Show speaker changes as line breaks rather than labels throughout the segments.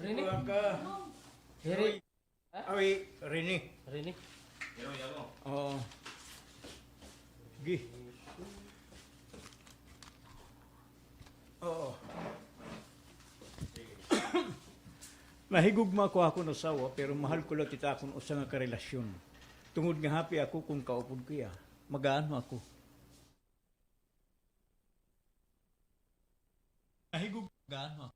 Rini?
Kulang ka.
Rini?
Ay, Rini.
Rini?
Oo. Gi. Oo. Mahigugma ko ako ng sawa, pero mahal ko lang kita akong usa nga karelasyon. Tungod nga happy ako kung kaupod kuya. Magaano ako. Mahigugma ako.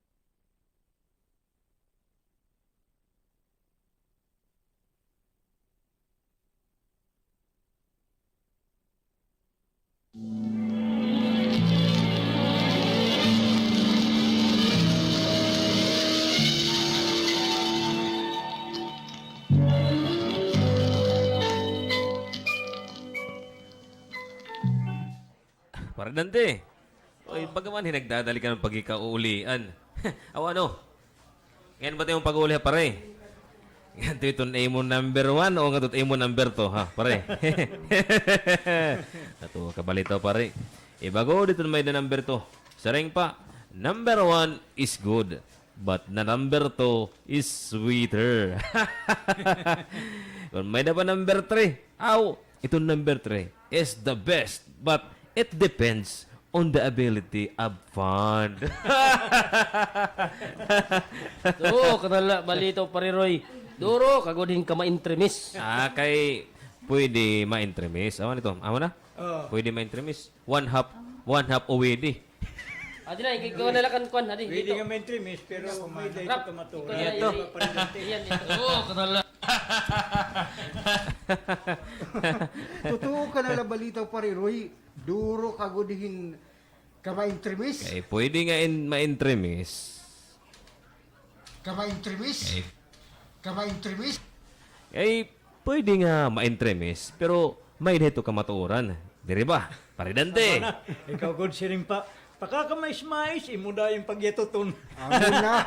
Para dante. Oy, bagaman hinagdadali ka ng pagkikauulian. Aw ano? Ngayon ba tayong pag-uuli pare? Ngayon ito mo number 1 o nga ito mo number 2 ha, pare? Ito kabalito pare. Bago dito may na number 2. Sareng pa, number 1 is good. But na number 2 is sweeter. Kung may na pa number 3, itong number 3 is the best. But it depends on the ability of fun.
Oo, kanala, balito pare Roy. Duro, kagodin ka ma-intremis.
Kay pwede ma-intremis. Awan ito. Awan na? Pwede ma-intremis. One half OWD.
Adi na, ikaw na lang kan adi.
Pwede
Dito.
nga maintrimis, pero may dahil
Rap,
ka matura.
ikaw na
Ito.
Iyan, ito. Oo, kanala.
Totoo ka na la balita pare Roy. Duro ka gudihin kamaintrimis.
Kay pwede nga ma-intremis.
Kamaintrimis. Kamaintrimis.
Kay pwede nga ma-intremis. Pero may dito ka matuuran. Diri ba? Paridante.
Ikaw good siring pa. Pakakamais-mais, imuda yung pagyatuton.
Ano na?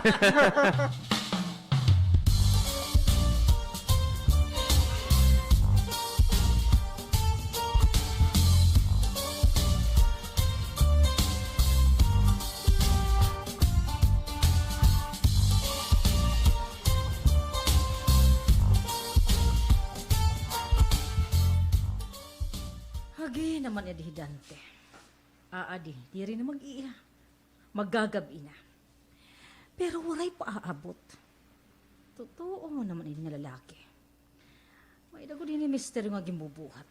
Hagi naman edi Dante. Adi, di rin na mag-iya. Maggagabi na. Pero waray pa aabot. Totoo mo naman edi nga lalaki. May dago din ni mister nga gimbubuhat.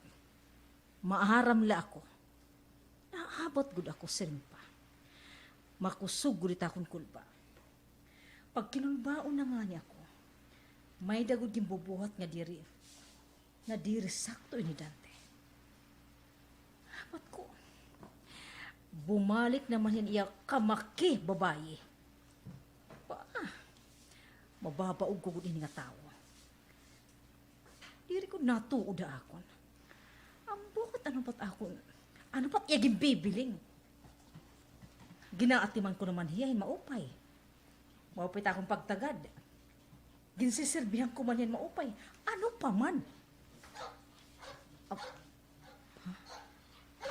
Maaram la ako. Naabot gud ako siring pa. Makusug gud akong kulba. Pag kinulbaon na nga niya ako, may dago gimbubuhat nga diri. Na diri sakto ini Dante. Apat ko. Bumalik naman yan iya kamaki babae. Mababaog ko gud ini nga tao. Diri ko natuod akon. Ang bukot ano pat akon? Ano pat yaging bibiling? Ginaatiman ko naman hiyahin maupay. Maupay ta akong pagtagad. Ginsiserbihan ko man yan maupay. Ano pa man?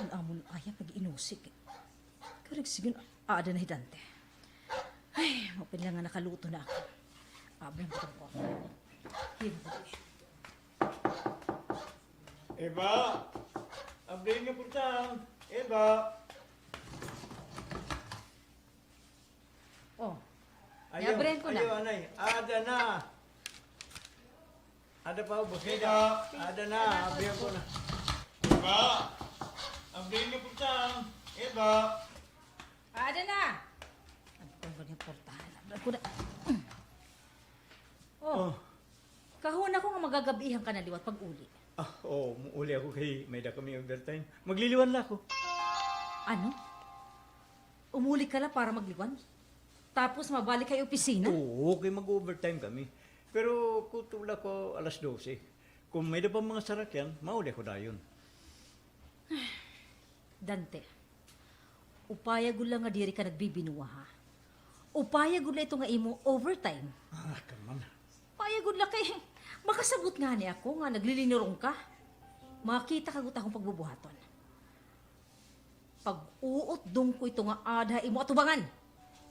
Ang amon ayap nag-inusik. Karag sigun aada na Dante. Ay, mapila nga nakaluto na ako. Abang ko po.
Eva! Abday nga punta. Eva!
Oh, Yabrahin ko na.
Ayaw, anay. Ada na. Ada pa, busida. Ada na. Abrihan ko na. Eva! Abday nga punta. Eva!
ada na. Ano ko ganyan portahan? Ako na. Oh, kahuna ko nga magagabihan ka na liwat pag-uli.
Muuli ako kay may da kami overtime. Magliliwan na ako.
Ano? Umuli ka lang para magliwan? Tapos mabalik kayo opisina?
Oo, kay mag-overtime kami. Pero kutula ko alas 12. Kung may da pa mga sarakyan, mauli ako dayon.
Dante, upaya gula nga diri ka nagbibinuwa ha. Upaya gula ito nga imo overtime.
Kaman.
Upaya gula kay makasabot nga ni ako nga naglilinirong ka. Makita ka gut akong pagbubuhaton. Pag uot dong ko ito nga adha imo atubangan.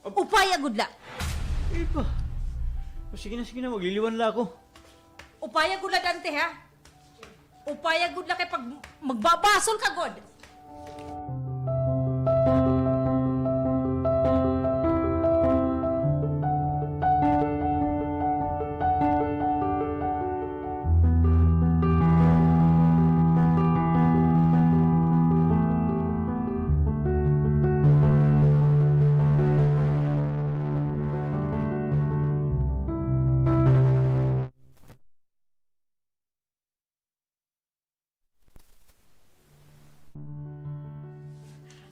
Upaya gudla.
Iba, Sige na, magliliwan lang ako.
Upaya gud la Dante ha. Upaya gud la kay pag magbabasol ka god.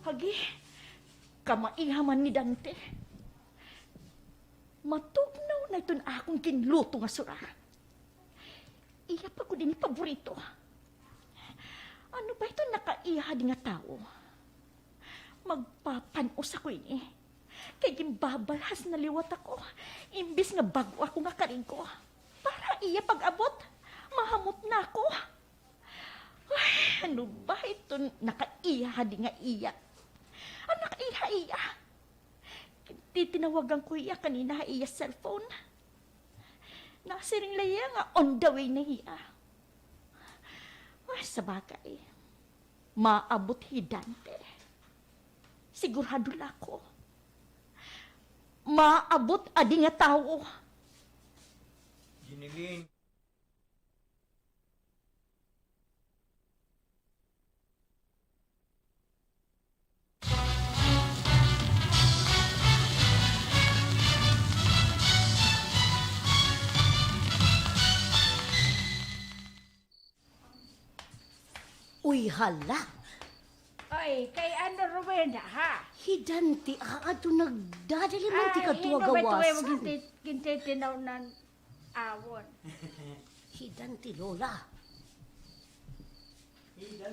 Hagi, kamaihaman ni Dante. Matugnaw na ito na akong kinluto nga sura. Iya pa ko din paborito. Ano ba ito nakaiha din nga tao? Magpapanos ako ini. Kaya gimbabalhas na liwat ako. Imbis nga bago ako nga karing ko. Para iya pag-abot, mahamot na ako. Ay, ano ba ito nakaiha din nga iya? Anak iya. Titinawagan ko iya kanina iya cellphone. Nasiring laya nga on the way na iya. Ay, sabagay. Maabot hidante. Sigurado lako. Maabot adi nga tao.
Ginilin.
Uy, hala.
Ay, kay ano Rowena, ha?
Hidante, ato nagdadaliman ti kadto
hindi ba ito
gawasan.
magintitinaw ng awon?
Hidante, Lola.
Ito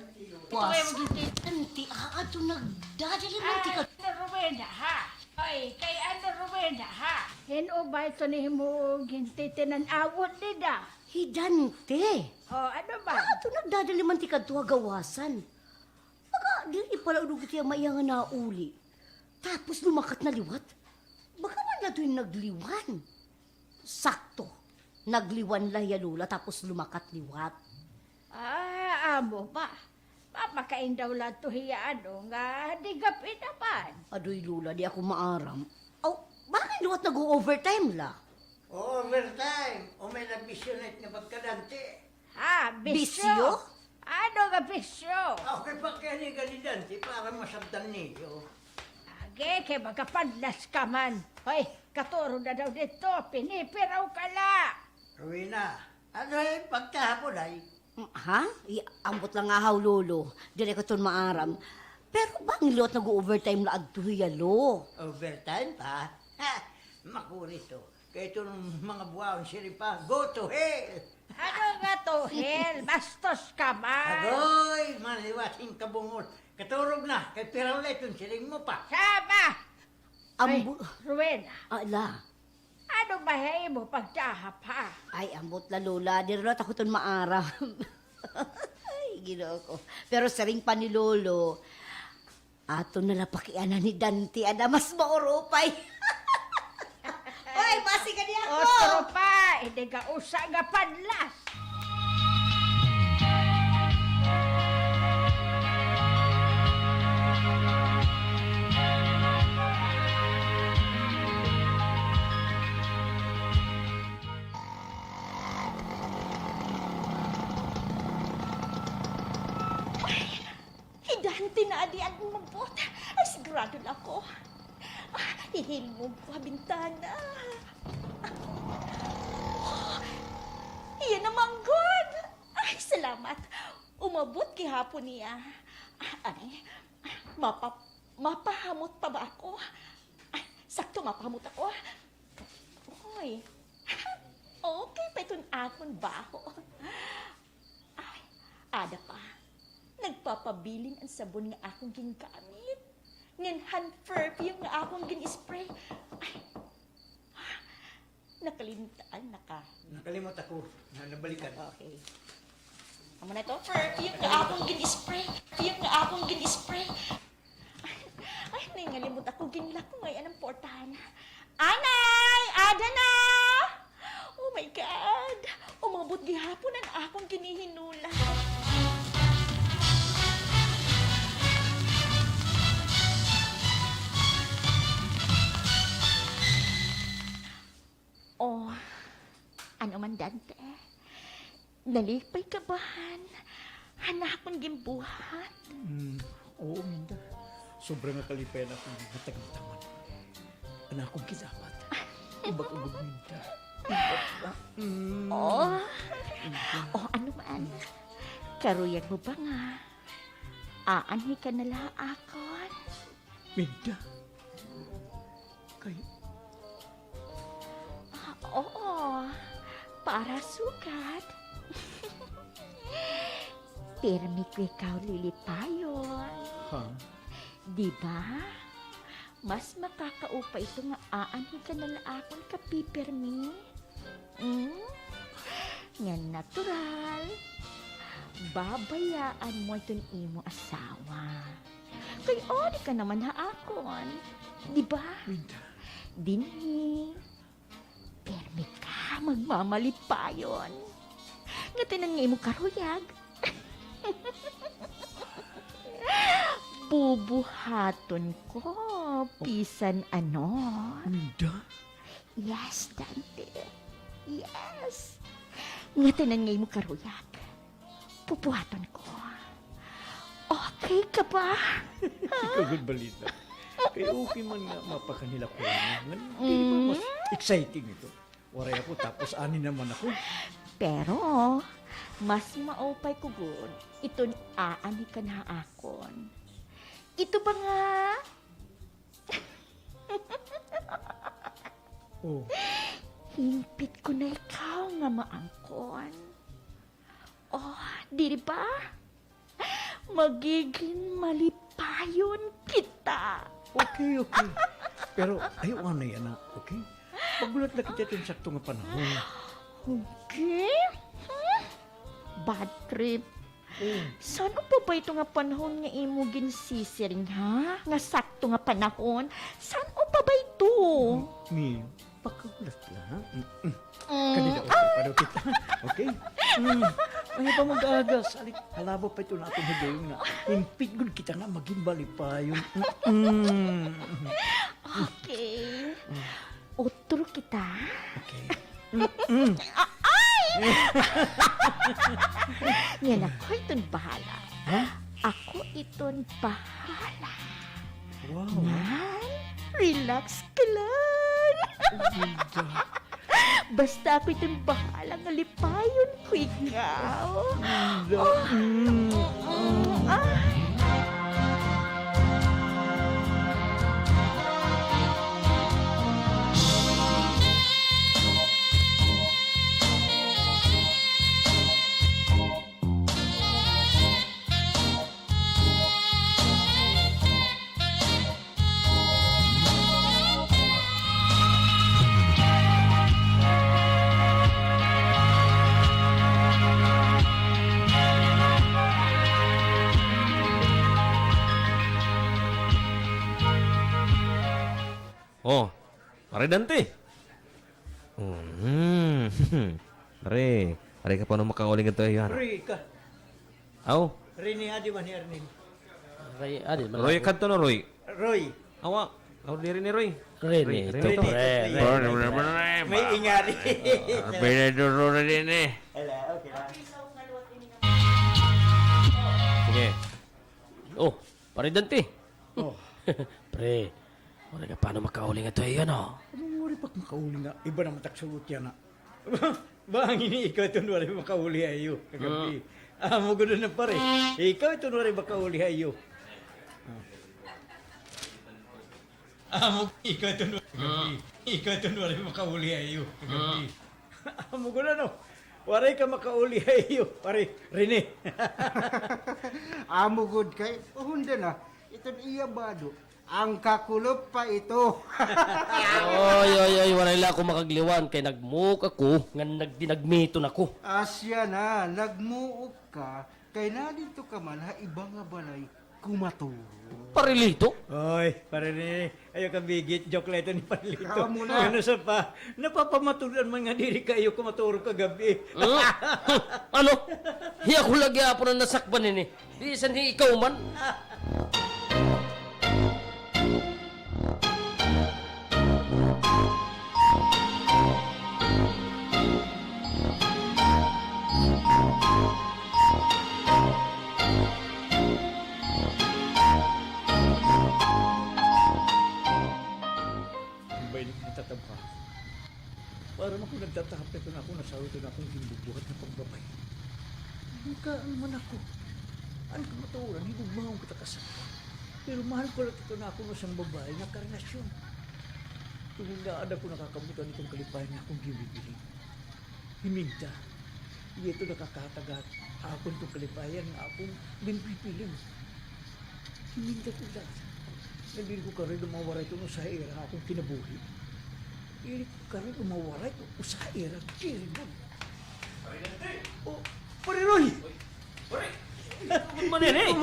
Gawasan. Hidante, ato nagdadaliman ti
Ay,
kadto.
ano Rowena, ha? Ay, kay ano Rowena, ha? Hino ba ito ni mo gintitinan awon nida?
Hidante.
O, ano ba?
Ato nagdadaliman ti kadto gawasan. Baka dili pala unog tiya maiyang nga nauli. Tapos lumakat na liwat. Baka man na ito yung nagliwan. Sakto. Nagliwan lah ya Lola tapos lumakat liwat.
Amo ba? Papakain daw lang to hiya, ano, nga digapin naman.
Adoy Lola, di ako maaram. Aw, bakit liwat nag-overtime la?
Overtime! O may nabisyonet nga pagkadante.
Ha,
Bisyo?
bisyo? Ano nga bisyo?
Okay pa kaya ni ganidante para masabdan niyo.
Age, kay magkapadlas ka man. Hoy, katuro na daw dito, pinipiraw ka la.
Rowena, ano yung pagkahapon ay?
Ha? Ambot lang nga haw, Lolo. Dili ko ton maaram. Pero bang liwat nag-overtime la adto lo?
Overtime pa? Ha! Makurito. Kaya itong mga buwan siripa, go to hell!
Ano nga to, hell? Bastos ka man.
Agoy, maliwasin kabungol. Katurog na, kay pirawlet yung siring mo pa.
Sama! Ay,
Ambo...
Rowena,
Ala.
ano ba hay mo pagtahap ha?
Ay, ambot la, Lola. Di rin ako ton maaram. Ay, ginoo ko. Pero saring pa ni Lolo, ato nalapakianan ni Dante, ada mas mauropay. Oy, basi ka niya
O,
ako!
tropa, hindi ka usa nga padlas.
Hidante na adi ang umabot. Ay, sigurado na ako. Ihilmog ko ang bintana. Iyan naman, God. Ay, salamat. Umabot kihapon niya. Ay, mapahamot pa ba ako? Ay, sakto mapahamot ako. Hoy. Okay pa itong akong baho. Ay, ada pa. Nagpapabilin ang sabon nga akong gingamit. Ngan hand perfume nga akong gin-spray. Ay, nakalimtaan,
Nakalimot ako na nabalikan.
Okay. Amo na ito? Perfume nga akong gin-spray. Perfume nga akong gin-spray. Ay, nangalimot ako ginla ko ngayon ang portahan. Anay! Ada na!
my God! Umabot gihapon ang akong ginihinula. Oh, ano man, Dante? Nalipay kabahan. Hanakon gimbuhat.
Oo, Minda. Sobrang nakalipay na akong matagitaman. Anak akong kisapat. Iba ka good, Minda.
Oh, ano man. Karuyag mo ba nga? Aanhi ka na lang akon.
Minda. Kay,
Oo, para sukat. Pirmi ko ikaw lilipayon.
ha?
Di ba? Mas makakaupa ito nga aanhi ka na laakon ka pipirmi. Nga natural. Babayaan mo itong imo asawa. Kay ori ka naman haakon. Di ba?
Minda.
Dinhi. Permi ka magmamalipayon. Nga tinan nga imo karuyag. Bubuhaton ko, pisan ano.
Minda?
Yes, Dante. Yes. Nga tinan nga imo karuyag. Bubuhaton ko. Okay ka ba?
Ikaw good balita. Kaya okay man nga mapakanila ko naman. Hindi ba mas exciting ito? Waray ako tapos ani naman ako.
Pero, mas maupay ko good. Ito'y aani ka na akon. Ito ba nga?
Oh,
Himpit ko na ikaw nga maangkon. Oh, di ba? Magiging malipayon kita.
okay. Pero ayaw ano yan na, okay? Pagulat na kita yung sakto nga panahon.
Okay? Bad trip. Saan pa ba ito nga panahon nga imo ginsisiring, ha? Nga sakto nga panahon? Saan pa ba ito?
Mi, pakagulat lang, ha? Kanina okay pa daw kita. Okay? Ano pa mag-agas? Alik, halabo pa ito na itong hagayong na. Himpit gud kita nga maging balipayon.
Okay. Otro kita.
Okay.
Yan ako itong bahala. Ako itong bahala.
Wow.
Yan. Relax ka lang. Basta ako itong bahala nga lipayon ko ikaw.
Oh, pare Dante. Pare ka pa nung makauling ito yan.
Roy ka.
Aw,
Rini adi man ni Arnin.
Kay adi man.
Roy kanto no Roy.
Roy.
Awa, aw diri ni Roy.
Rene.
Rene.
Ito,
May ingari.
Pinaduro na din eh.
Ala, okay lang.
Sige.
Oh, pare Dante.
Oh.
Pre, wala ka paano makauling ito yan, oh.
Anong wari pa makauli nga? Iba na mataksulot yan na. Ba ang ini ikaw ito wari makauli ayo. Kagabi. Mo gulo na pare. Ikaw ito wari makauli ayo. Mo ikaw ito kagabi. Ikaw ito wari makauli ayo. Kagabi. Mo gulo no. Wari ka makauli ayo. Pare, Rene.
Amo good kay. Hunda na. Ito iya bado. Ang kakulop pa ito.
Oy, wala ako makagliwan kay nagmuok ako nga nagdinagmito na ko.
Asya na, nagmuok ka, kay na dito ka man ha iba nga balay, kumaturo.
Parilito?
Oy, pare ni, ayaw ka bigit, joke lang ito ni Palito.
Kamo na.
Ano sa pa, napapamatulan man nga diri kayo kumaturo kagabi.
Ano? Hiya ko lagi apo na nasakban ini. Di isan ni ikaw man.
Ang bayan ko natatabha. Para ako nagtatahap ito na ako, nasawi ito na akong gimbubuhat na pagbabay. Ang man ako. Ang kamaturan, higugmahong kita kasama. Pero mahal ko lang ito na ako ng isang babae na karelasyon. Tumingaan ako nakakabutan itong kalipayan na akong gibibili. Himinta. Ito nakakatagat. Akong itong kalipayan na akong binpipiling. Himinta ko lang. Nandito ko karoon lumawaray ito sa era akong kinabuhi. Hindi ko karoon lumawaray ito sa era kiribon. Oh, pare Roy!
Manene!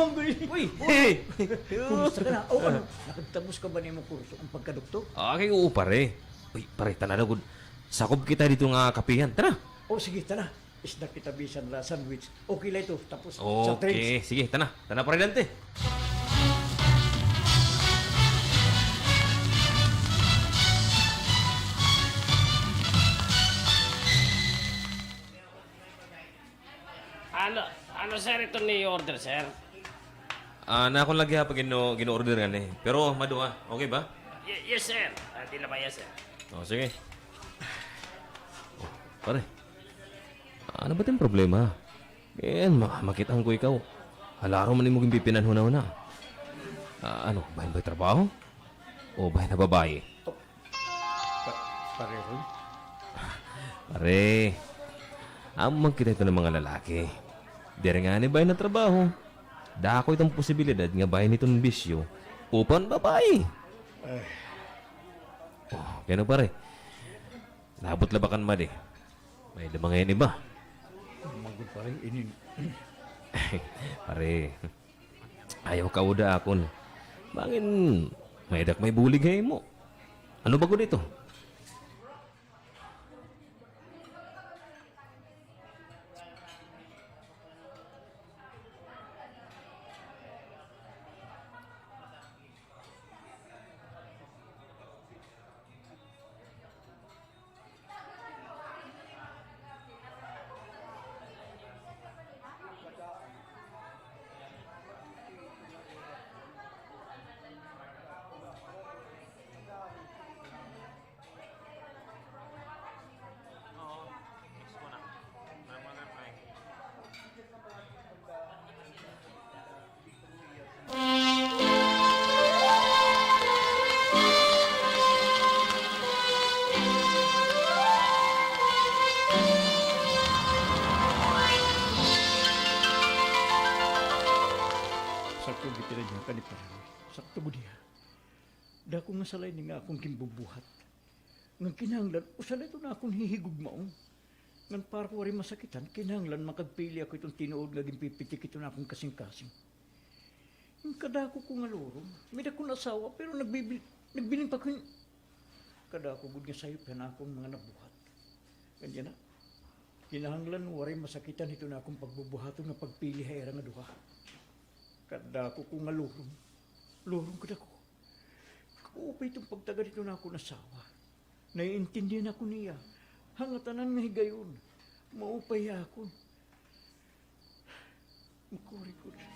Uy!
Hey!
Kumusta ka na? O ano? Nakagtapos ka ba na yung kurso ang pagkadoktor?
Okay, oo pare. Uy, pare, tanadagod. Sakob kita dito nga kapihan. Tara!
O sige, tara. Isda kita bisan la sandwich. Okay lang ito. Tapos sa
Okay,
drinks.
sige, tana. Tana pare Dante.
Ano sir ito ni order sir?
Na akong lagi ha pag gino-order nga eh. Pero mado ha, okay ba?
Yes sir. Di na ba yes sir?
Sige. Oh, pare. Ano ba tayong problema? Makitang ko ikaw. Halaro man mo gimpipinan huna-huna. Ano, bahin ba yung trabaho? O bahin na babae?
Pare Roy?
Pare, amang kita ito ng mga lalaki. Dere nga ni bahin na trabaho. Dako itong posibilidad nga bahin ito ng bisyo. Upan babae. Oh, kaya pare. Nabot labakan ma di. May damangayan iba.
Magod pare, inin.
Pare, ayaw ka uda akon. Bangin, may dak may bulig hay mo. Ano bago dito?
Sakto gitira niya ka ni pare Roy. Sakto mo diya. Dako nga salay ni nga akong kimbubuhat. Ngang kinahanglan, usalay ito na akong hihigugmaong. Ngan para ko rin masakitan, kinahanglan makagpili ako itong tinuod nga gimpipitik ito na akong kasing-kasing. Yung kadako ko nga lorong, may dakong asawa, pero nagbiling pa ko yung... Kadako gud nga sayop yan akong mga nabuhat. Ganyan na. Kinahanglan, waray masakitan ito na akong pagbubuhaton nga pagpili hayra nga duha. Kadako ko nga lorong. Lorong kadako. Kaupay itong pagtaga dito na ako nasawa. Naiintindihan ako niya. Hangatanan nga higayon. Maupay ako. Makuri ko rin.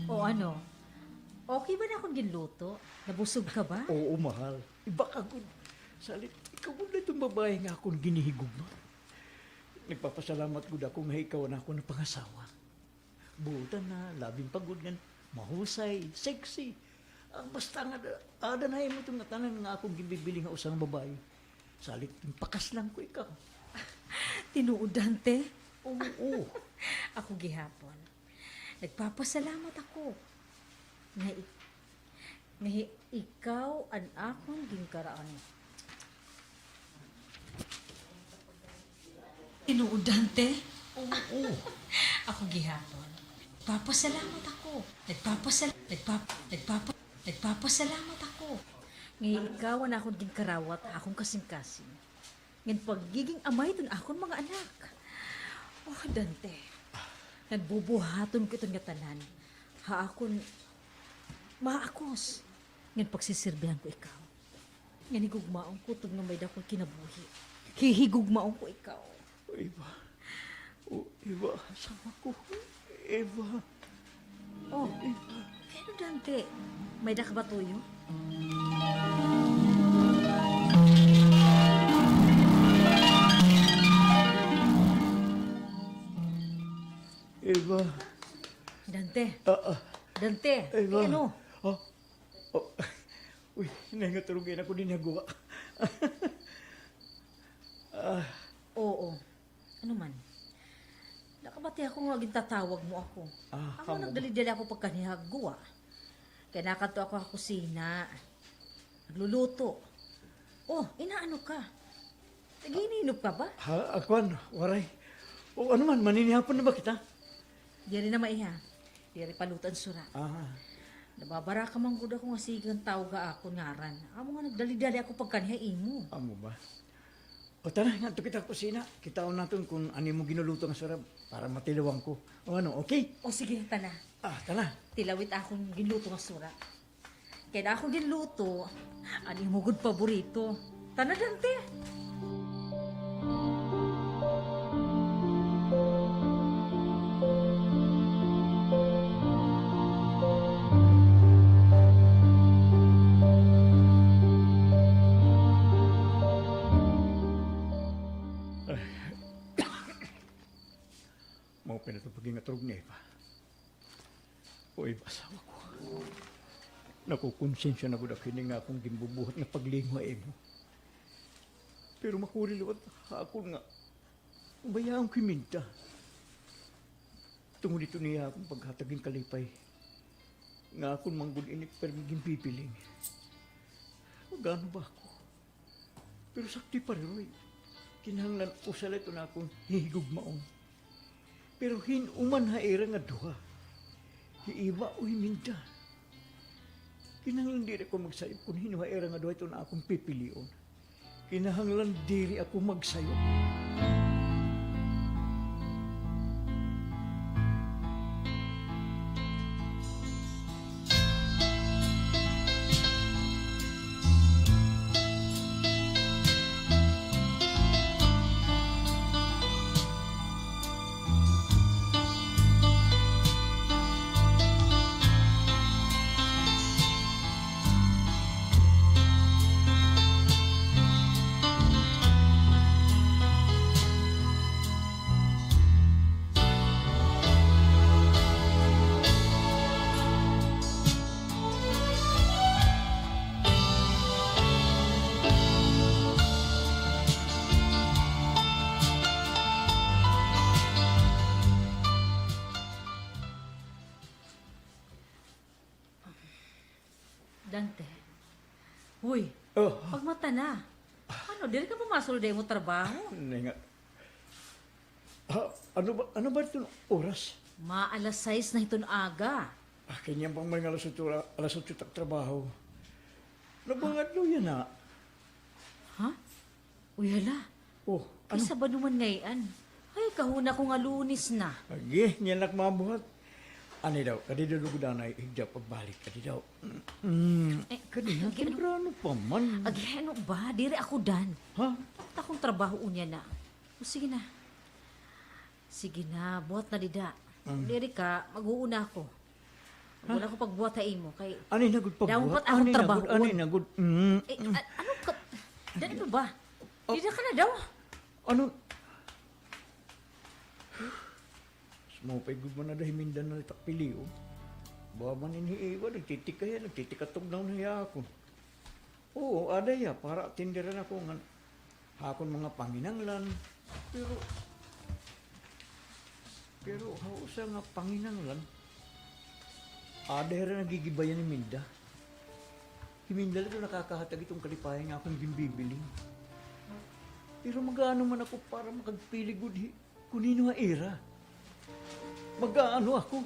O ano? Okay ba na akong ginluto? Nabusog ka ba?
Oo, mahal. Iba ka good. Salit, ikaw na itong babae nga akong ginihigog mo. Nagpapasalamat gud ako nga ikaw na ako ng pangasawa. Buta na, labing pagod nga, mahusay, sexy. Basta nga, ada na mo itong natanan nga akong gibibili nga usang babae. Salit, pakas lang ko ikaw.
Tinuod, Dante.
Oo.
Ako gihapon. Nagpapasalamat ako. Nga Ngahi ikaw an akong ginkaraan. Inuudante? Oo. Ako gihapon. Nagpapasalamat ako. Nagpapasalamat ako. Ngayon ikaw ang akong ginkarawat, akong kasing-kasing. Ngayon pagiging amay dun akong mga anak. Oh, Dante. Nagbubuhaton ko itong tanan. Ha akong maakos. Ngayon pagsisirbihan ko ikaw. Ngayon higugmaong ko itong na may dakong kinabuhi. Hihigugmaong ko ikaw.
Eva. Oh, Eva, sama ko. Eva.
Oh, kaya Dante, may da ka ba tuyo?
Eva.
Dante,
Ah,
Dante,
Eva.
ano?
Oh. Oh. Uy, nangatulungin ako din nagawa.
Oo, ano man? Nakabati ako nga gintatawag mo ako. Ako nagdali-dali ako pagkanihagwa. Kaya nakato ako sa kusina. Nagluluto. Oh, inaano ka? Nagininop ka ba?
Ha, akwan, waray. O ano man, maninihapon na ba kita?
Di rin na maiha. Di rin palutan sura. Nababara ka man gud ako nga sigang tawag ako ngaran. Amo nga nagdali-dali ako pagkanihain mo.
Amo ba? O tara, nga to kita kusina. Kitaon natin kung ano mo ginuluto nga sarap para matilawang ko. O ano, okay?
O sige, tana.
Tara.
Tilawit akong ginluto nga sura. Kaya na akong ginluto, ano mo gud paborito. Tana, Dante.
Mau pinatupaging atrog niya, Eva. O Eva, asawa ko. Nakukonsensya na gud ako nga akong gimbubuhat na paglingwa, Eva. Pero makuriliwat ako nga. Bayaan ko minta. Tungod ito niya akong paghataging kalipay. Nga akong manggod inik pero maging pipiling. Magano ba ako? Pero sakti pa rin, Roy. Kinahanglan usala ito na akong hihigugmaon. Pero hinuman haera nga duha. Hiiba o himinta. Kinahanglan diri ako magsayop kung hinu haera nga duha ito na akong pipilion. Kinahanglan diri ako magsayop.
Dante. Huy,
Oh,
pagmata na. Ano, dili ka pumasol dahil mo trabaho?
nenga. Ano ba ito oras?
Maalas 6 na iton aga.
Kanyang pang mga alas 8 tak trabaho. Nabangad lo yan na.
Ha? Uy, hala.
Oh, ano?
Kaysa ba naman ngayon? Ay, kahuna ko nga lunis na.
Agi, niyan nakmabuhat. Ani daw, kadi daw lugudan ay higda pagbalik. Kadi daw. Kadi na, temprano pa man.
Agi, ano ba? Diri ako dan.
Ha?
Takot akong trabaho unya na. O, sige na. Sige na, buhat na dida. Diri ka, mag-uuna ako. Mag-uuna ako pagbuhat sa imo. Kay,
Ani nagud pagbuhat.
Dapat akong trabaho.
Ani nagud.
ano ka? Dali pa ba? Dida ka na daw.
Ano? Mo pa gud man na dahil mindan na takpili oh. Ba man iniiwa nagtitik kaya nagtitikatog na niya ako. Oo, ada ya para tindiran ako nga hakon mga panginanglan. Pero hausa nga panginanglan. Ada ra nagigibayan ni Minda. Himindala ito nakakahatag itong kalipayan nga akong gimbibili. Pero mag-ano man ako para makagpiligod kunino nga era. Mag-ano ako.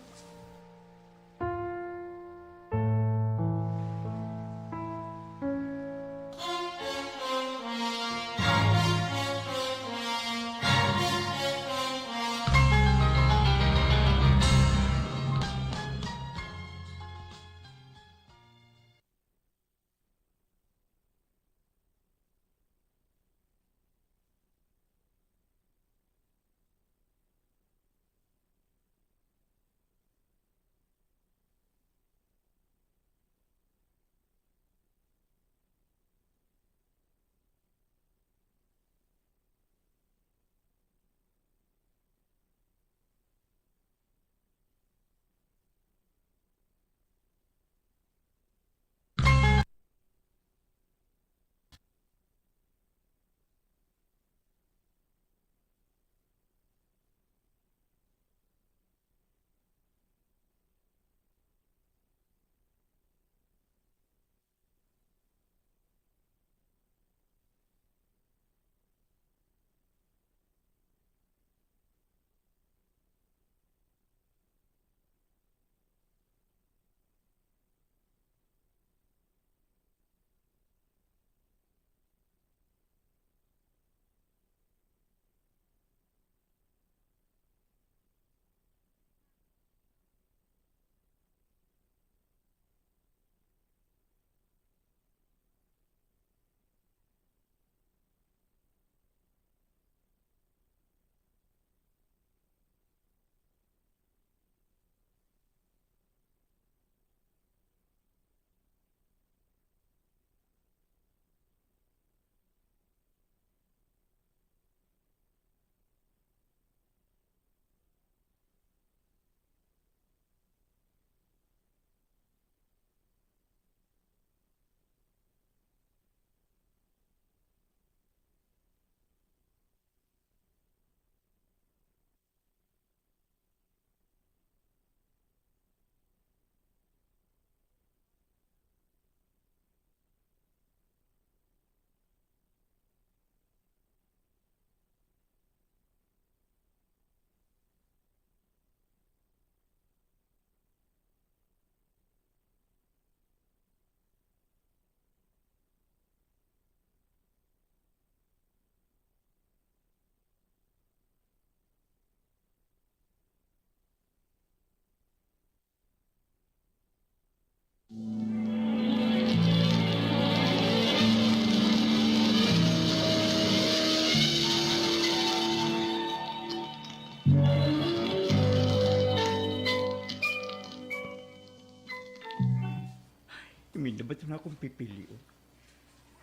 Iminda ba't na akong pipili?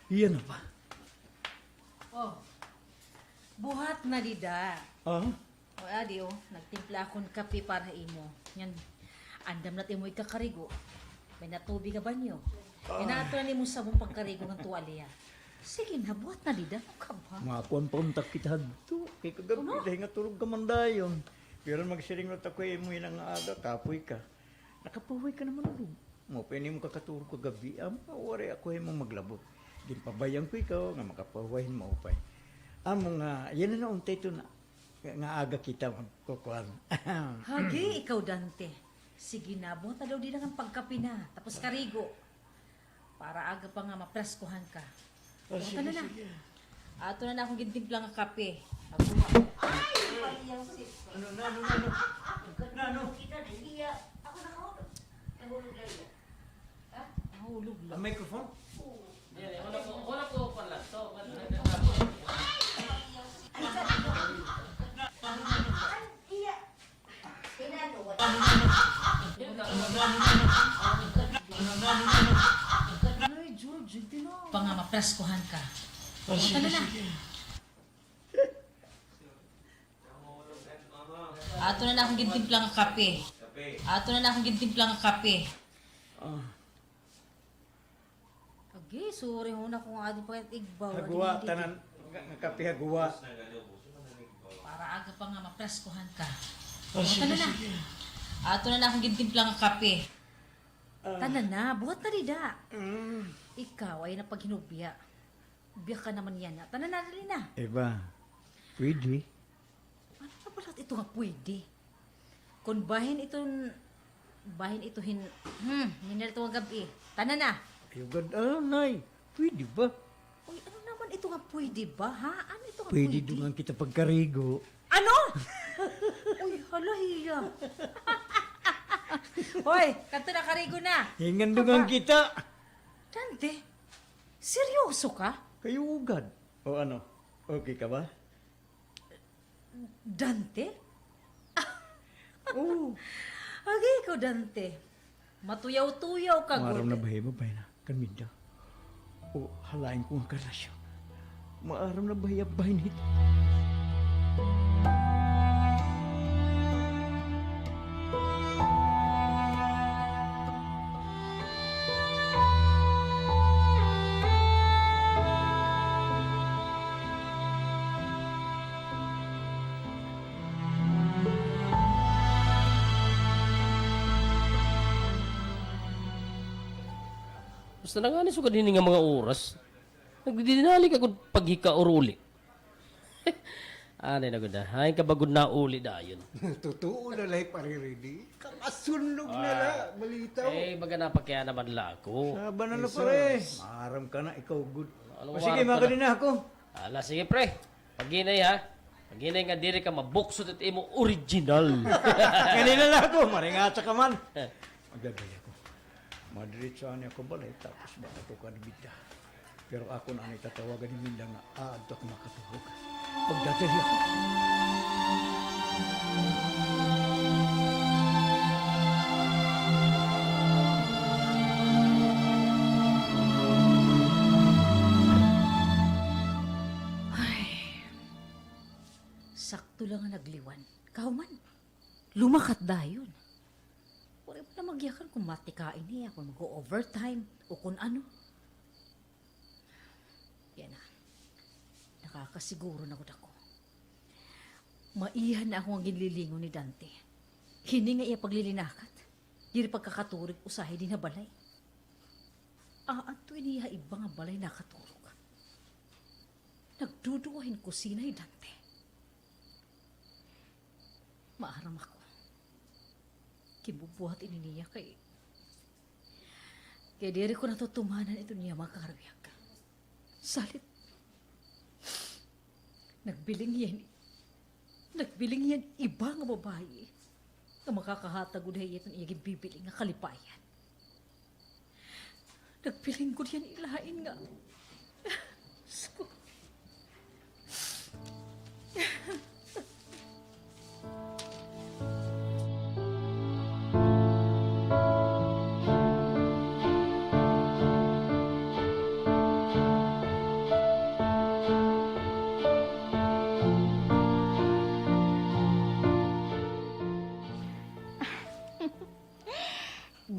Iyan na ba?
Oh, buhat na dida.
Ah?
O adi nagtimpla akong kape para imo. Yan, andam natin mo ikakarigo. May natubig ka ba niyo? Inaato na mo sa mong pagkarigo ng tuwalya. Sige na, buhat na dida. Ano ka ba?
Mga kuwan pa kong takit hadto. Kay kagabi, dahil nga tulog ka man dayon. Pero magsiring lot ako mo yun ang aga, kapoy ka. Nakapahuay ka naman ulog. Mo, pwede mo kakaturo ko gabi. Mawari ako mo maglabot. Ginpabayang ko ikaw, nga makapahuayin mo upay. Amo nga, yan na untay to na. Nga aga kita magkukuhan.
Hagi, ikaw Dante. Sige na, buhat na daw din ang pagkape na. Tapos karigo. Para aga pa nga mapreskuhan ka. Buhat na na. Ato na akong gintimpla nga kape. Magbuha.
Ano?
Kita na iya. Ako nakahulog. Nahulog lang yan.
Nahulog lang.
Ang microphone?
Wala ko pala. So,
Iya. Pinano, wala.
Ay, George, hindi na. Pa nga mapreskuhan ka. Buhat na na. Ato na akong gintimpla nga kape. Ato na akong gintimpla nga kape. Agi, sorry ho na kung adi pa igbaw.
Hagwa, tanan. Nga kape hagwa.
Para aga pa nga mapreskuhan ka. Buhat na na. Ato na akong gintimpla nga kape. Tanan na, buhat na dida. Ikaw ay napaghinubya. Biyak ka naman yan. Tanan na dali na.
Eva, pwede.
Ano na pala ito nga pwede? Kung bahin itohin, hinalito ang gabi. Tanan na.
Ayugad, anay. Pwede ba?
Uy, ano naman ito nga pwede ba, ha? Ano ito nga
Pwede
pwede?
dungan kita pagkarigo.
Ano? Uy, hala hiya. Hoy, kanto na karigo na.
Hingan dungan kita.
Dante, seryoso ka?
Kayo ugad. O ano? Okay ka ba?
Dante?
Oo.
Agi ikaw, Dante. Matuyaw-tuyaw ka,
Maaram na
good.
bahay ba na? Kanminda. O halain ko ang karasyon. Maaram na bahay bahay nito.
Basta na nga ni sugad din nga mga oras. Nagdinali ka kung paghika or uli. Anay na gud na. Hay ka bagod na uli dayon.
Totoo na lahi pariridi. Kamasunog na la, balitaw.
Eh, baga na pa kaya naman lako.
Saba na pare. Maaram ka na, ikaw good.
Ano
O sige,
maaram ka
maka din ako.
Ala, sige pre. Paginay ha. Paginay nga diri ka mabuksot at imo original.
Kanina na ako, maringata ka man. Magdadali ako. Madiretsahan niya ako balay, tapos ba ito ka ni Minda. Pero ako na ang itatawagan ni Minda nga, aadto ako makatulog. Pagdadali ako.
Sakto lang ang nagliwan. Kauman, lumakat dayon. Wala pa na magyakan kung matikain niya, kung mag-overtime, o kung ano. Yan na. Nakakasiguro na ko dako. Maihan na ako ang ginlilingon ni Dante. Hindi nga iya paglilinakat. Diri pagkakaturig usahay din na balay. Ato niya iba nga balay nakaturog. Nagduduwahin ko sinay Dante. Maaram ako. Kibubuhat ini niya kay diri ko natutumanan ito niya magkarabiyag. Salit. Nagbiling yan iba nga babae na makakahatag na iyan iyagin bibili nga kalipayan. Nagbiling ko yan ilain nga. Sko.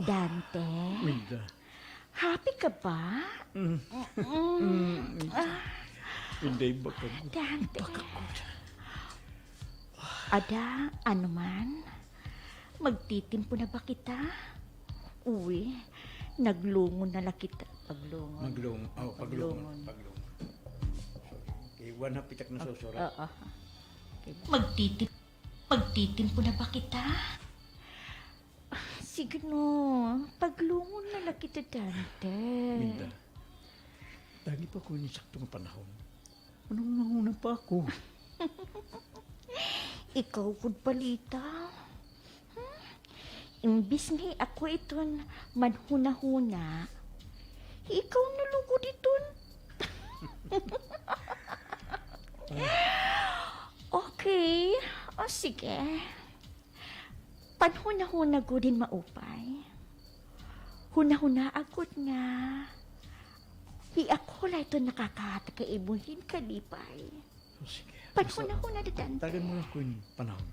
Dante,
Minda.
happy ka ba?
Hindi ba ka good?
Dante. Ada, ano man? Magtitimpo na ba kita? Uy, naglungon na lang kita. Paglungon.
Paglungon. Okay, one hapitak na susurat.
Oo. Magtitimpo na ba kita? Sige no, paglungon na lang kita, Dante.
Minda. Dagi pa ko ni saktong panahon. Anong nanguna pa ako?
Ikaw pud palita. Imbis nga ako iton manhuna-huna, ikaw nalugod iton. Okay, o sige. Panhuna-huna ko din maupay. Huna-huna agad nga. Di ako la ito nakakahata ka ibuhin kalipay.
O sige.
Panhuna-huna ditan.
Tagan mo ako yung panahon.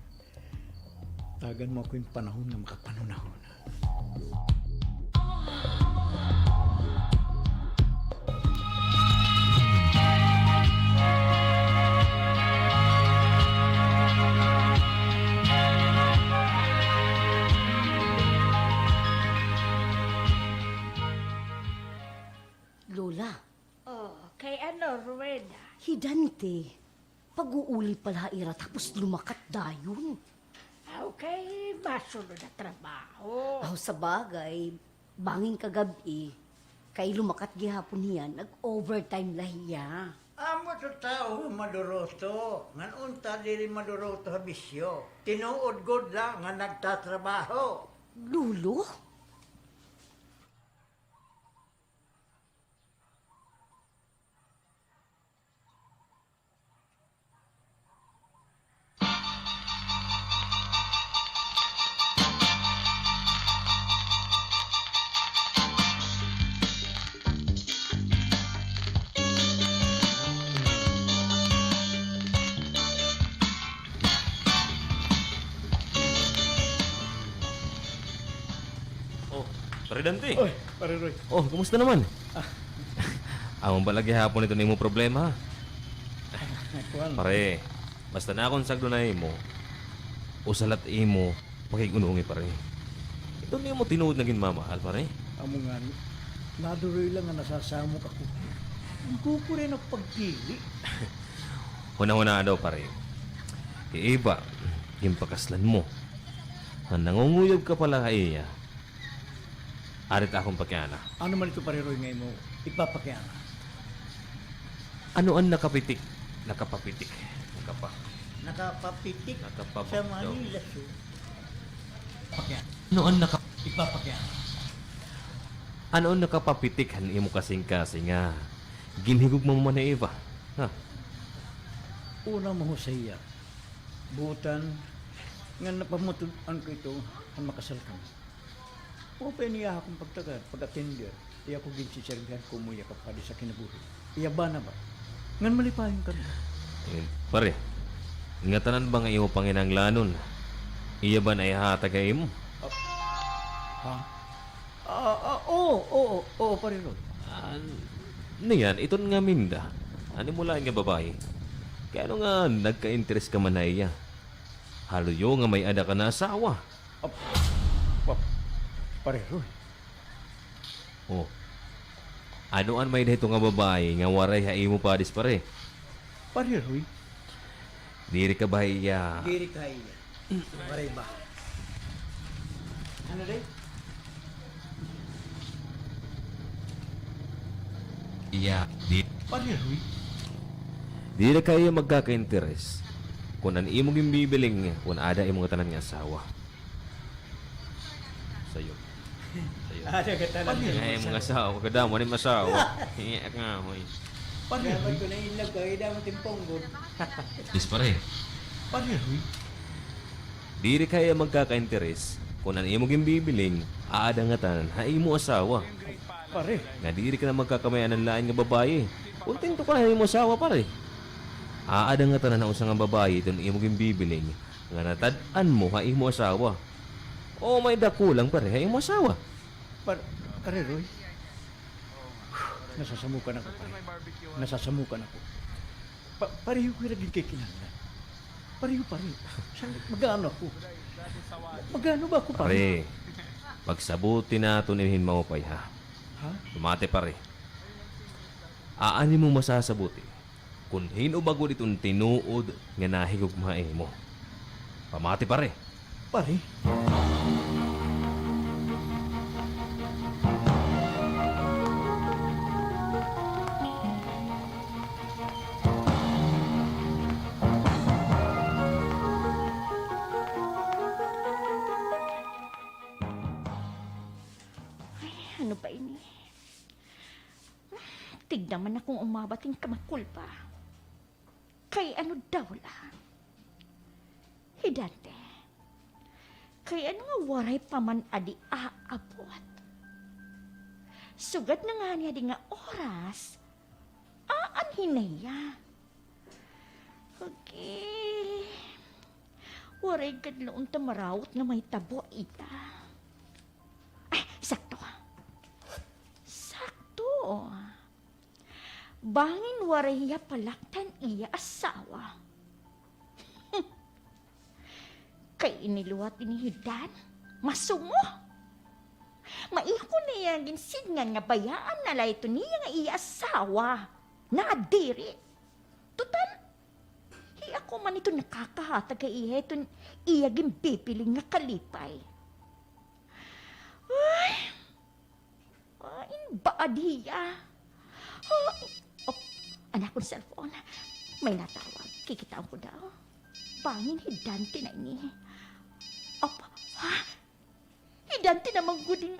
Tagan mo ako yung panahon na makapanunahon.
Hidante, pag-uuli pala ira tapos lumakat dayon.
Okay, masunod na trabaho.
Aw sa bagay, banging kagabi, kay lumakat gihapon niya, nag-overtime lahiya.
Amo to tao maduroto. Ngan unta diri maduroto habisyo. Tinuod god lang nga nagtatrabaho.
Lulo?
Oh, pare Dante.
Oy, pare Roy.
Oh, kumusta naman? Among balagi hapon ito na imo problema.
Kuan.
Pare, basta na akong sagdo na imo, usalat imo, pakigunungi pare. Ito niyo mo tinuod na ginmamahal pare.
Amo nga, naduroy lang nga nasasamok ako. Ang kuko rin ang pagpili.
Huna-huna daw pare. Iiba, yung pakaslan mo. Ang nangunguyog ka pala kay iya. Arit akong pakiana.
Ano man ito pare Roy ngayon mo, ipapakyan.
Ano ang nakapitik? Nakapapitik.
Nakapapitik
Nakapabak
sa
daw.
Manila. So.
Pakyan.
Ano ang naka...
Ipapakyan.
Ano ang nakapapitik? Hani mo kasing-kasing nga. Ginhigog mo man na iba. Ha?
Una mo Hosea. Butan, nga napamutuan ko ito, ang makasal ka. Ope niya akong pagtagad, pag-attender. Iya ko ginsiserbihan ko mo yakap pa sa kinabuhi. Iya ba na ba? Ngan malipayon ka na.
Pare, ingatanan ba nga imo panginanglanon? Iya ba na ihatagay mo?
Ha? Oo, pare Roy.
Ano yan? Iton nga minda. Ano mula nga babae? Kaya ano nga nagka-interest ka man na iya? Haluyo nga may ada ka na asawa.
Pare Roy.
Oh. Ano an may dito nga babae nga waray ha imo padis pare?
Pare Roy.
Diri ka ba iya?
Diri kaya. Maray ba? Ano rin?
Iya.
Pare Roy.
Diri kayo magkaka-interest kung an imong gimbibiling kung ada imong tanan nga asawa. Sayo.
Ada ka talaga.
Nga imong asawa, kadamo ni masawa. Iya nga hoy.
Pare
Dapat
Roy.
ko na ilag ko, dapat timponggod.
Dis pare.
Pare Roy.
Diri kayo magkaka-interest kung an imong gimbibiling aada nga tanan ha imo asawa.
Pare.
Nga diri ka na magkakamayan ng lain nga babae. Kontento ka na imo asawa pare. Aada nga tanan na usa nga babae iton imo gimbibiling nga natad-an mo ha imo asawa. O may dakulang pare ha imo asawa.
Pare Roy. Nasasamukan ako, pare. Nasasamukan ako. Pareho ko naging kay kinahanglan. Pareho, pare. Magano ako? Magano ba ako, pare?
Pare, pagsabuti na ito nihin mo pay ha.
Ha?
Tumate pare. Aani mo masasabuti kung hinubagod itong tinuod nga nahigog mae mo. Pamati pare.
Pare?
Ano ba ini? Tignan man akong umabating kamakulpa. Kay ano daw lang? Hidante. Kay ano nga waray pa man adi aabot. Sugad na nga niya di nga oras. Aanhin na ya. Okay. Waray kadloon tamarawot nga may tabo ita. Ay, sakto. Bangin waray palaktan iya asawa. Kay iniluwat inihidan, masungo. Maiko na iya ginsidngan nga bayaan na ito niya nga iya asawa. Nadiri. Total, ako man ito nakakahatag kay iya ito iyaging bipiling nga kalipay. Ay, baad hiya. Oh, anak kong cellphone. May natawag. Kikitaan ko daw. Bangin, hidante na ini. Opa, ha? Hidante naman guding,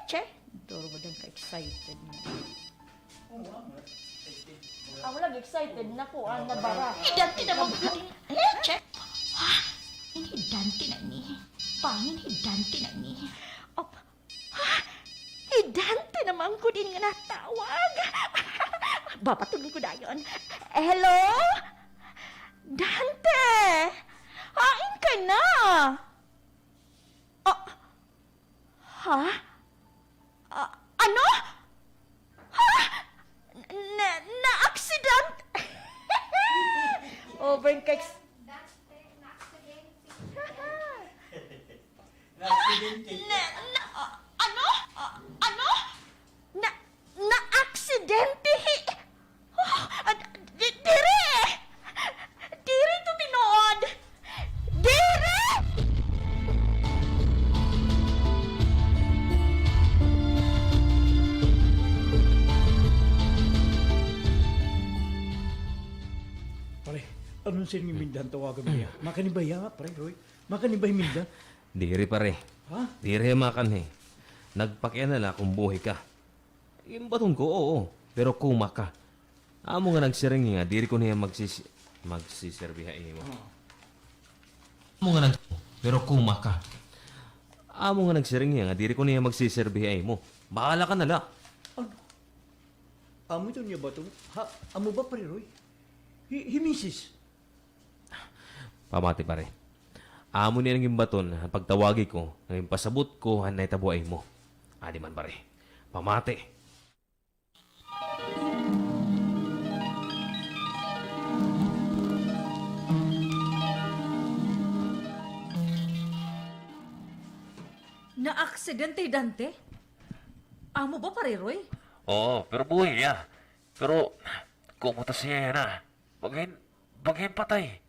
che. Doro mo ka excited na. Ako lang excited na po, na bara. Hidante naman guding, che. Ha? Hidante na ni. Bangin, hidante na ni. Opa, ha? Hidante naman guding nga natawag. Babatuloy ko na yun. Hello? Dante! Hain ka na! Ha? Ano? Ha? Na-accident? Over ka... Ano? Ano? Na-aksidente? Dire! Dire ito tinood! Dire!
Pare, anong sining mindan tawagan mo niya? Makanibaya nga, pare, Roy. Makanibay mindan.
Diri pare.
Ha?
Diri makan eh. Nagpakianala kung buhay ka. Yung batong ko, oo. Pero kuma ka. Amo nga nagsiring nga, diri ko niya magsiserbihain mo. Amo nga pero kuma ka. Amo nga nagsiring nga, diri ko niya magsiserbihain mo. Bahala ka na la.
Ano? Amo ito niya ba ito? Ha? Amo ba, pare, Roy? Himisis.
Pamati pare. Amo niya ng baton, pagtawagi ko, ngayon pasabot ko, hanay tabuay mo. Adi man pare. Pamati.
Na-aksidente, Dante? Amo ba, pare Roy?
Oo, pero buhay niya. Pero, kumutas niya yan Bagayin patay.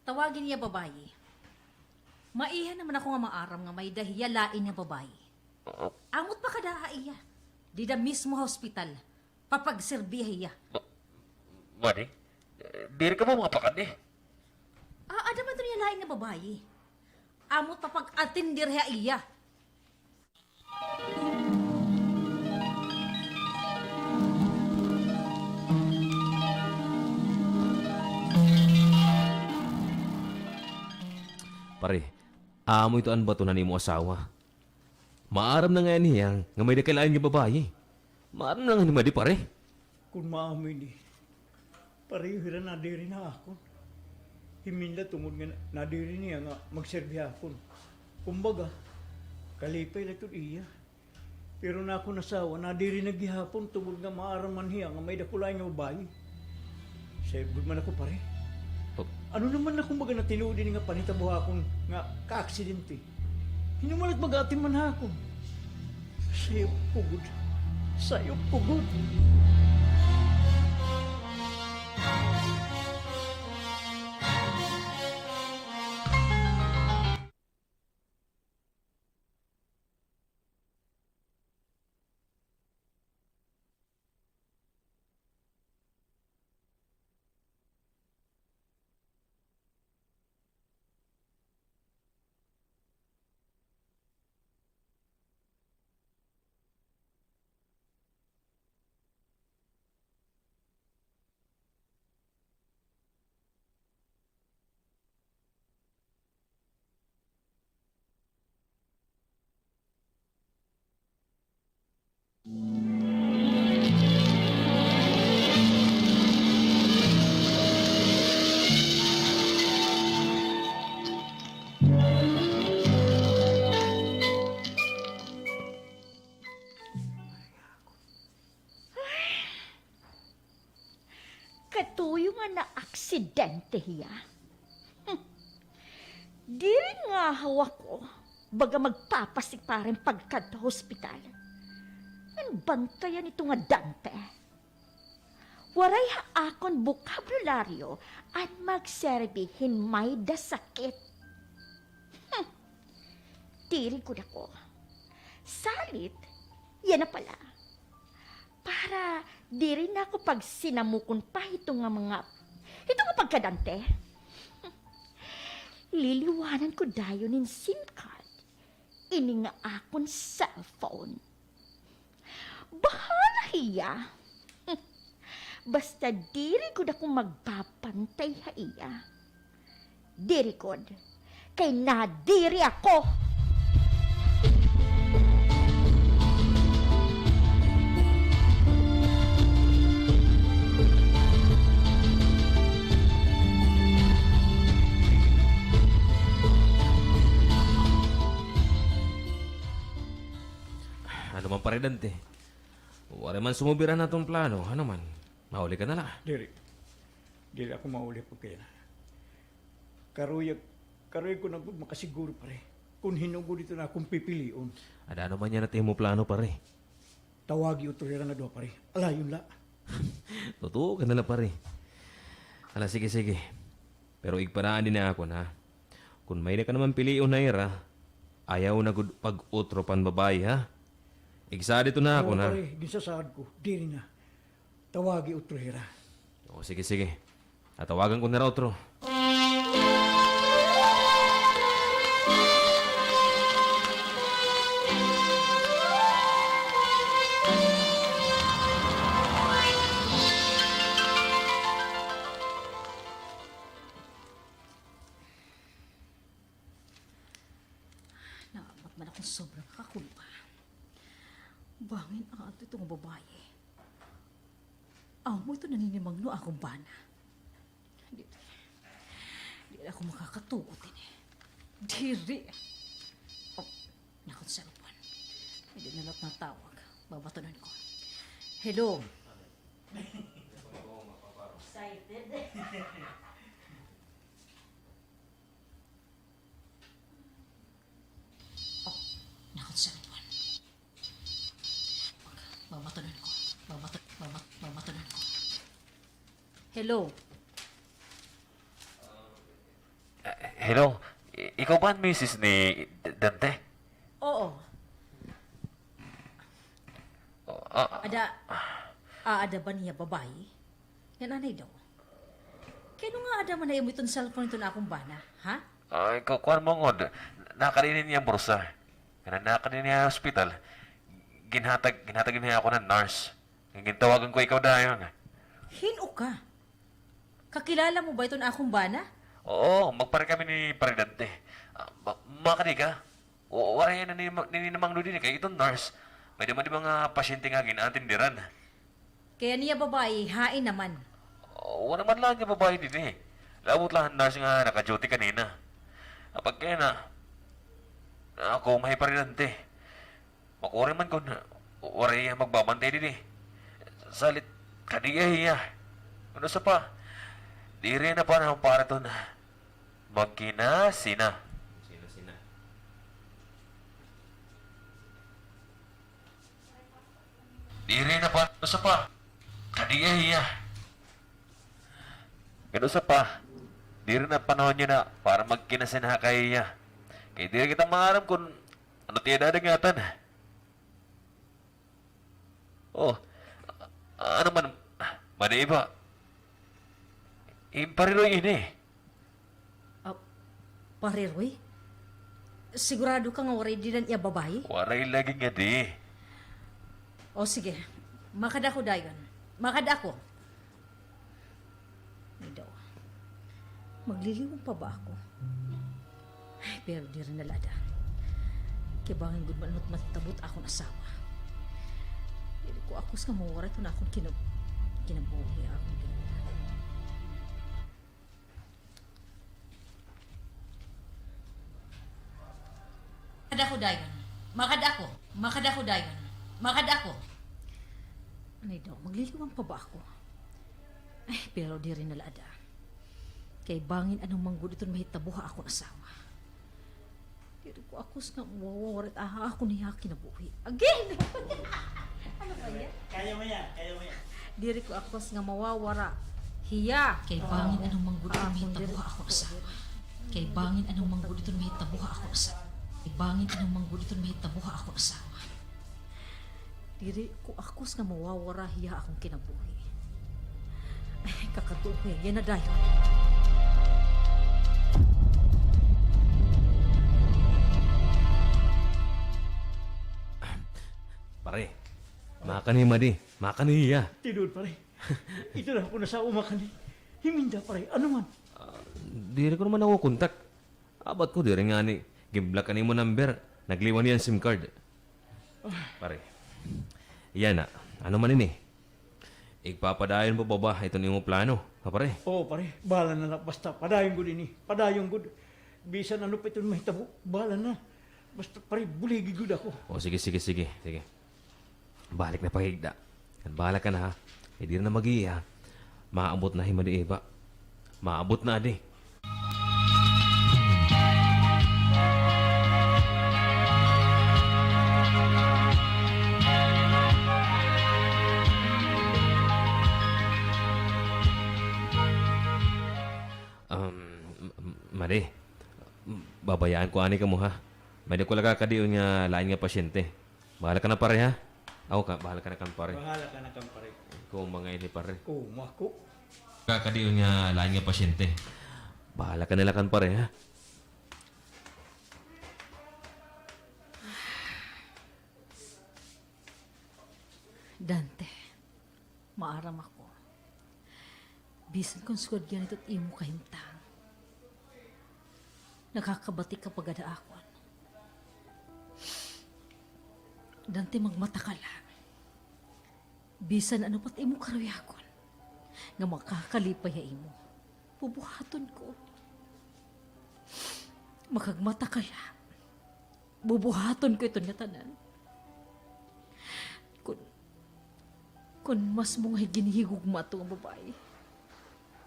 Tawagin niya babae. Maiha naman ako nga maaram nga may dahiya lain nga babae. Amot pa kada iya. Dida mismo hospital. Papagserbiya.
Mani, diri ka ba mga pakan eh?
Ada man niya lain nga babae. Amot papag-atindir iya.
Pare, amo ito ang bato na ni mo asawa. Maaram na nga niyang nga may dakilain nga babae. Maaram na nga ni Madi, pare.
Kung maamin pareho na nadiri na ako. Himinla tungod nga nadiri niya nga magserbiha ako. Kumbaga, kalipay na ito iya. Pero na ako nasawa, nadiri na gihapon tungod nga maaram man hiya nga may dakulay nga babae. Sabi man ako, pare. Ano naman na kumbaga na tinuodin nga panitabuha akong nga ka-aksidente. Hinumalat mag-atin man ako. Sayo pugod. Sayo pugod.
Katuyo nga na aksidente hiya. Di rin nga hawak ko, baga magpapasik pa rin pagkad hospital. Ang bantayan ito nga Dante. waray akon bokabularyo at magserbihin may dasakit. Tiri ko na ko. Salit, yan na pala. Para di rin ako pag sinamukon pa ito nga pagkadante. Liliwanan ko dayon in SIM card. Ini nga akon cellphone. Bahala hiya. Basta diri ko na kung magpapantay ha iya. Diri kod. Kay nadiri ako.
Ano man paredante? Wala man sumubira na itong plano. Ano man? Mahuli ka na lang.
Dili ako mauli po kaya na. Karoy ko na po makasiguro pare. Kung hinugo dito na akong pipilion.
Ada ano man yan natin mo plano pare?
Tawagi utorera na doon pare. Alayon la.
Totoo ka na lang pare. Ala sige. Pero igpanaan din na ako na. Kung may na ka naman pilion na ira, ayaw na pag-utro pan babae ha? Igsa dito na ako na.
Pare, ginsasaad ko. Dili na. Tawagi utorera.
O sige. Tatawagan ko na raw otro.
Naamat man akong sobrang kakulpa. Bangin ato itong babae. Mo ito naninimang no akong bana. Di ako makakatuot din eh. Diri. Oh, nakon sa lupan. Hindi nalat na tawag. Babatunan ko. Hello. Excited. Oh, nakon sa lupan. Babatunan ko. Babatunan ko. Hello.
Hello, ikaw ba ang misis ni Dante?
Oo. Ada ba niya babae? Yan anay daw. Kaya nga ada man na itong cellphone ito na akong bana, ha?
Ay, kuwan mo ngod. Nakalinin niya ang bursa. Nakalinin niya ang hospital. Ginhatag niya ako ng nurse. Gintawagan ko ikaw dayon.
Hino ka. Kakilala mo ba ito na akong bana?
Oo, magpare kami ni Paridante. Makadi ka. Wala yan naninamang din kay itong nurse. May naman di mga pasyente nga ginatindiran.
Kaya niya babae, hain naman.
Wala naman lang niya babae din eh. Labot lang ang nurse nga naka-duty kanina. Kapag kaya na, ako may Paridante. Makuri man kung wala yan magbabantay din eh. Salit, kadiya. Ano sa pa? Di rin na pa na para ito na magkinasina.
Sina.
Di rin na pa. Ano sa pa? Kadiya. Ano sa pa? Di rin na panahon niya na para magkinasina kay iya. Kaya di rin kita maaram kung ano tiya dadagatan. Oh, ano man, maniba. Impariloy ini.
Pariroy? Sigurado ka nga waray din iya babae?
Waray lagi nga di.
O sige, makadako dayon. Makadako. Ay daw. Magliliwang pa ba ako? Ay, pero di rin nalada. Kibangin gud manot matabot akong asawa. Dili ko akos nga mawaray ito na akong kinabuhi akong ginala. Makadako dayon. Anay daw, magliliwang pa ba ako? Ay, pero di rin nalada. Kay bangin anong manggod ito mahitabuha akong asawa. Dito ko akos nga mawawarit ako niya kinabuhi. Again! Ano ba yan?
Kaya mo yan.
Diri ko akos nga mawawara. Hiya!
Kay bangin anong mangguditon mahitabuha ako asawa. Kay bangin anong mangguditon mahitabuha ako asawa. Kay bangin anong mangguditon mahitabuha ako asawa.
Diri ko akos nga mawawara hiya akong kinabuhi. Ay, kakatukoy. Yan na dayon.
Pare, makanima di. Makaniya.
Tidod pare. Ito na ako na sa umakan. Himinda pare. Ano man?
Diri ko naman ako kontak. Abat ko diri nga ni. Gimblock ka mo number. Nagliwan niyan SIM card. Pare. Yan na. Ano man ini? Igpapadayon po ba ito niyong plano? Ha pare?
Oo pare. Bahala na lang. Basta padayon gud ini. Padayon gud. Bisan ano pa ito mahitabo. Bahala na. Basta pare, buligi gud ako.
O sige. Balik na pahigda. Bahala ka na ha. Di na mag-iya. Maabot na himadi iba. Maabot na adi. Madi, babayaan ko ani ka mo ha. Madi ko laga kadiyon nga lain nga pasyente. Bahala ka na pare ha. Ako ka, bahala ka na kan pare.
Bahala ka na kang pare.
Kung mga ini pare.
Mako.
Kakadiyon nga lain nga pasyente. Bahala ka nila kan pare ha.
Dante, maaram ako. Bisan kung sugod yan ito't imo kahintang. Nakakabati ka pagadaakon. Dante, magmata ka lang. Bisan ano pat imo karuyakon. Nga makakalipay ya imo. Bubuhaton ko. Makagmata ka lang. Bubuhaton ko ito nga tanan. Kung mas mong ginihigugma ito ang babae,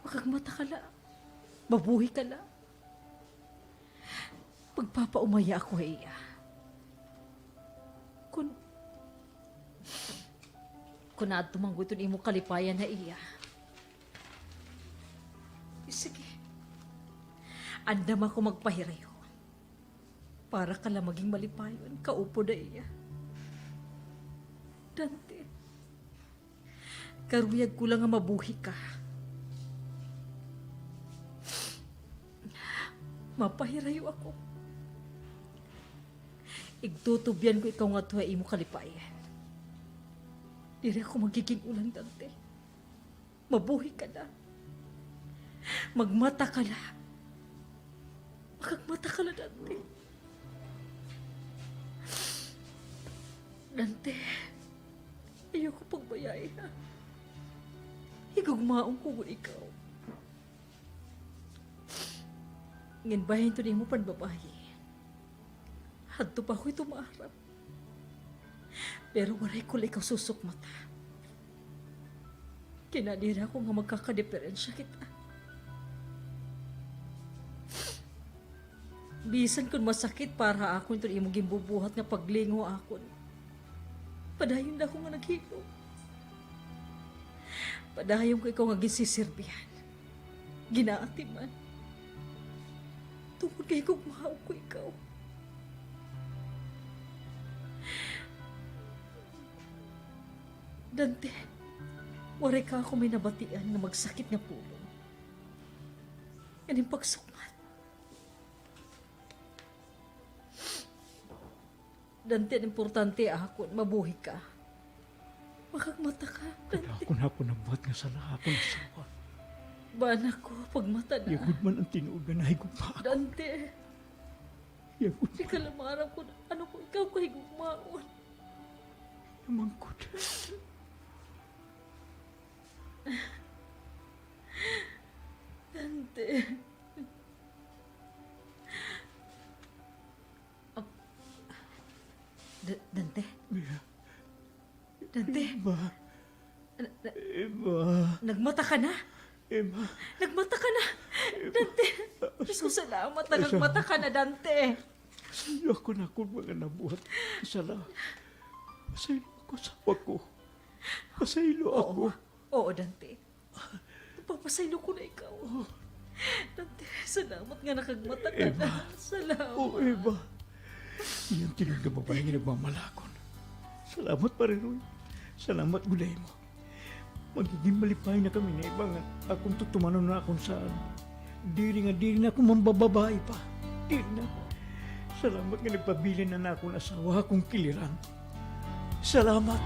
makagmata ka lang. Mabuhi ka lang. Pagpapaumaya ako iya. Kung natumanggo ito imo kalipayan na iya. Sige. Andam ako magpahirayo. Para ka lang maging malipayon, kaupo na iya. Dante, karuyag ko lang nga mabuhi ka. Mapahirayo ako. Igtutubyan ko ikaw nga tuwa imo kalipayan. Diri ako magiging ulang, Dante. Mabuhi ka na. Magmata ka na. Makagmata ka na, Dante. Dante, ayoko pagbayain na. Higugmaong ko kung ikaw. Nginbahin to ni mo panbabayi. Hadto pa ko ito maarap. Pero waray ko ikaw susok mata. Kinadira ko nga magkakadeferensya kita. Bisan kung masakit para akon ito imong gimbubuhat nga paglingo akon. Padayon na ako nga naghilo. Padayon ko ikaw nga gisisirbihan. Ginaati man. Tungkol kay kong mahal ko ikaw. Dante, waray ka ako may nabatian na magsakit nga pulong. Yan yung pagsumat. Dante, ang importante ako, mabuhi ka. Makagmata ka, Dante.
Ako na ako nabuhat nga sa lahat ako nasawa.
Bana ko, pagmata na.
Yagod man ang tinuod na higugma.
Dante,
Yagod
di ka lamarap ko na ano ko ikaw kahigugmaon.
Namangkot.
Dante. Dante? Dante?
Emma.
Nagmata ka na?
Emma.
Nagmata ka na? Dante. Gusto salamat na nagmata ka na, Dante.
Pasaylo ako na kung mga nabuhat. Pasaylo ako sa wag ko. Pasaylo ako.
Oo, Dante. Papasaylo ko na ikaw. Dante, salamat nga nakagmata ka na. Salamat.
O Eva, iyang tinod nga babae nga nagmamalakon. Salamat pare Roy. Salamat gulay mo. Magiging malipay na kami na Eva nga akong tutumanon na akong saan. Diri na akong mambababae pa. Diri na. Salamat nga nagpabilin na akong asawa akong kiliran. Salamat.